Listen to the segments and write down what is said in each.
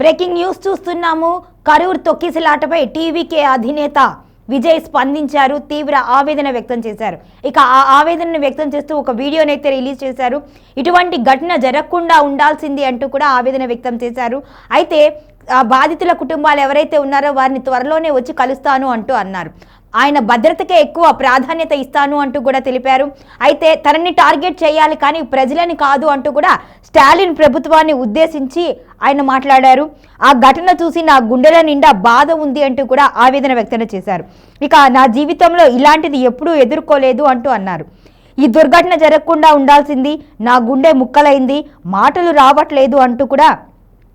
Breaking news చూస్తున్నాము. Karur తొక్కిసలాటపై TVK అధినేత విజయ్ స్పందించారు. తీవ్ర ఆవేదన వ్యక్తం చేశారు. ఇక ఆ ఆవేదనను వ్యక్తం చేస్తూ ఒక వీడియోనైతే రిలీజ్ చేశారు. ఇటువంటి ఘటన జరగకుండా ఉండాల్సింది అంటూ కూడా ఆవేదన వ్యక్తం చేశారు. అయితే బాధితుల కుటుంబాలు ఎవరైతే ఉన్నారో వారిని త్వరలోనే వచ్చి కలుస్తాను అంటూ అన్నారు. ఆయన భద్రతకే ఎక్కువ ప్రాధాన్యత ఇస్తాను అంటూ కూడా తెలిపారు. అయితే తనని టార్గెట్ చేయాలి కానీ ప్రజలని కాదు అంటూ కూడా స్టాలిన్ ప్రభుత్వాన్ని ఉద్దేశించి ఆయన మాట్లాడారు. ఆ ఘటన చూసి నా గుండెల నిండా బాధ ఉంది అంటూ కూడా ఆవేదన వ్యక్తం చేశారు. ఇక నా జీవితంలో ఇలాంటిది ఎప్పుడూ ఎదుర్కోలేదు అంటూ అన్నారు. ఈ దుర్ఘటన జరగకుండా ఉండాల్సింది, నా గుండె ముక్కలైంది, మాటలు రావట్లేదు అంటూ కూడా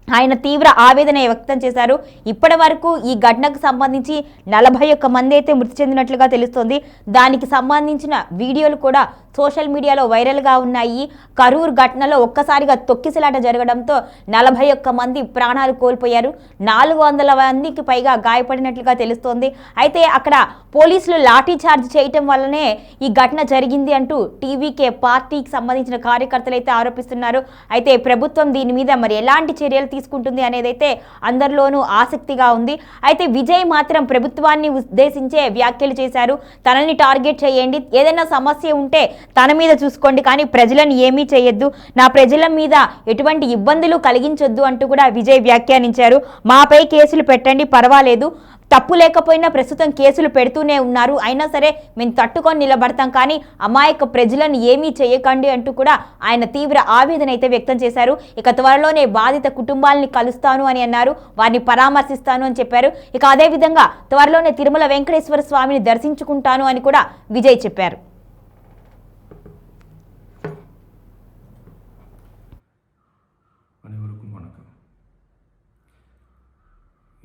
ఆయన తీవ్ర ఆవేదన వ్యక్తం చేశారు. ఇప్పటి వరకు ఈ ఘటనకు సంబంధించి 41 మంది అయితే మృతి చెందినట్లుగా తెలుస్తోంది. దానికి సంబంధించిన వీడియోలు కూడా సోషల్ మీడియాలో వైరల్గా ఉన్నాయి. కరూర్ ఘటనలో ఒక్కసారిగా తొక్కిసలాట జరగడంతో 41 మంది ప్రాణాలు కోల్పోయారు. 400 మందికి పైగా గాయపడినట్లుగా తెలుస్తోంది. అయితే అక్కడ పోలీసులు లాఠీ చార్జ్ చేయటం వల్లనే ఈ ఘటన జరిగింది అంటూ టీవీకే పార్టీకి సంబంధించిన కార్యకర్తలు అయితే ఆరోపిస్తున్నారు. అయితే ప్రభుత్వం దీని మీద మరి ఎలాంటి చర్యలు తీసుకుంటుంది అనేది అయితే అందరిలోనూ ఆసక్తిగా ఉంది. అయితే విజయ్ మాత్రం ప్రభుత్వాన్ని ఉద్దేశించే వ్యాఖ్యలు చేశారు. తనని టార్గెట్ చేయండి, ఏదైనా సమస్య ఉంటే తన మీద చూసుకోండి, కానీ ప్రజలను ఏమీ చేయొద్దు, నా ప్రజల మీద ఎటువంటి ఇబ్బందులు కలిగించొద్దు అంటూ కూడా విజయ్ వ్యాఖ్యానించారు. మాపై కేసులు పెట్టండి, పర్వాలేదు, తప్పు లేకపోయినా ప్రస్తుతం కేసులు పెడుతూనే ఉన్నారు, అయినా సరే మేము తట్టుకొని నిలబడతాం, కానీ అమాయక ప్రజలను ఏమీ చేయకండి అంటూ కూడా ఆయన తీవ్ర ఆవేదన అయితే వ్యక్తం చేశారు. ఇక త్వరలోనే బాధిత కుటుంబాలని కలుస్తాను అని అన్నారు. వారిని పరామర్శిస్తాను అని చెప్పారు. ఇక అదేవిధంగా త్వరలోనే తిరుమల వెంకటేశ్వర స్వామిని దర్శించుకుంటాను అని కూడా విజయ్ చెప్పారు.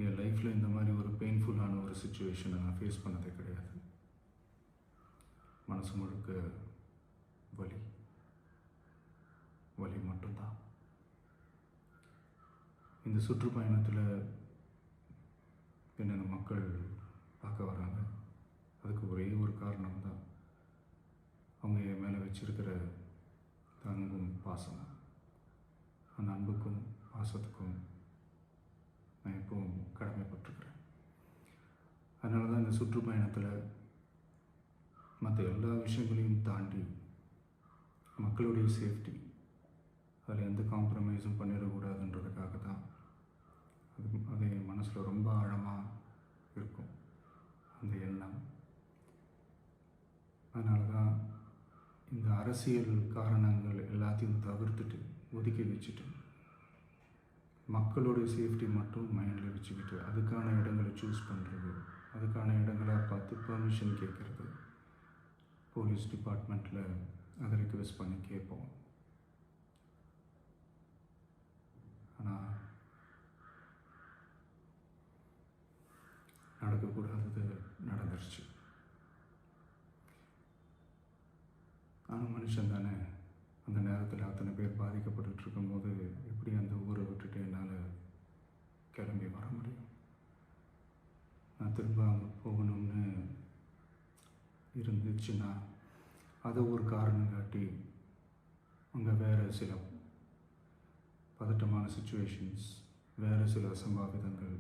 என் லைஃப்பில் இந்த மாதிரி ஒரு பெயின்ஃபுல்லான ஒரு சுச்சுவேஷனை நான் ஃபேஸ் பண்ணதே கிடையாது. மனசு முழுக்க வலி வலி மட்டும்தான். இந்த சுற்றுப்பயணத்தில் என்னென்ன மக்கள் பார்க்க வராங்க, அதுக்கு ஒரே ஒரு காரணம் தான், அவங்க என் மேலே வச்சிருக்கிற அன்பும் பாசம். அந்த அன்புக்கும் பாசத்துக்கும் நான் எப்பவும் கடமைப்பட்டிருக்கிறேன். அதனால தான் இந்த சுற்றுப்பயணத்தில் மற்ற எல்லா விஷயங்களையும் தாண்டி மக்களுடைய சேஃப்டி, அதில் எந்த காம்ப்ரமைஸும் பண்ணிடக்கூடாதுன்றதுக்காக தான் அது என் மனசில் ரொம்ப ஆழமாக இருக்கும் அந்த எண்ணம். அதனால தான் இந்த அரசியல் காரணங்கள் எல்லாத்தையும் தவிர்த்துட்டு ஒதுக்கி வச்சுட்டு மக்களோட சேஃப்டி மட்டும் மைண்டில் வச்சுக்கிட்டு அதுக்கான இடங்களை சூஸ் பண்ணுறது, அதுக்கான இடங்களை பார்த்து பெர்மிஷன் கேட்குறது, போலீஸ் டிபார்ட்மெண்ட்டில் அதை ரிக்வெஸ்ட் பண்ணி கேட்போம். ஆனால் நடக்கக்கூடாதது நடந்துருச்சு. நானும் மனுஷன் தானே. அந்த நேரத்தில் அத்தனை பேர் பாதிக்கப்பட்டு இருக்கும்போது எப்படி அந்த ஊரை விட்டுட்டு என்னால் கிளம்பி வர முடியும்? நான் திரும்ப அங்கே போகணும்னு இருந்துச்சுன்னா அதை ஒரு காரணம் காட்டி அங்கே வேறு சில பதட்டமான சுச்சுவேஷன்ஸ், வேறு சில சம்பாவிதங்கள்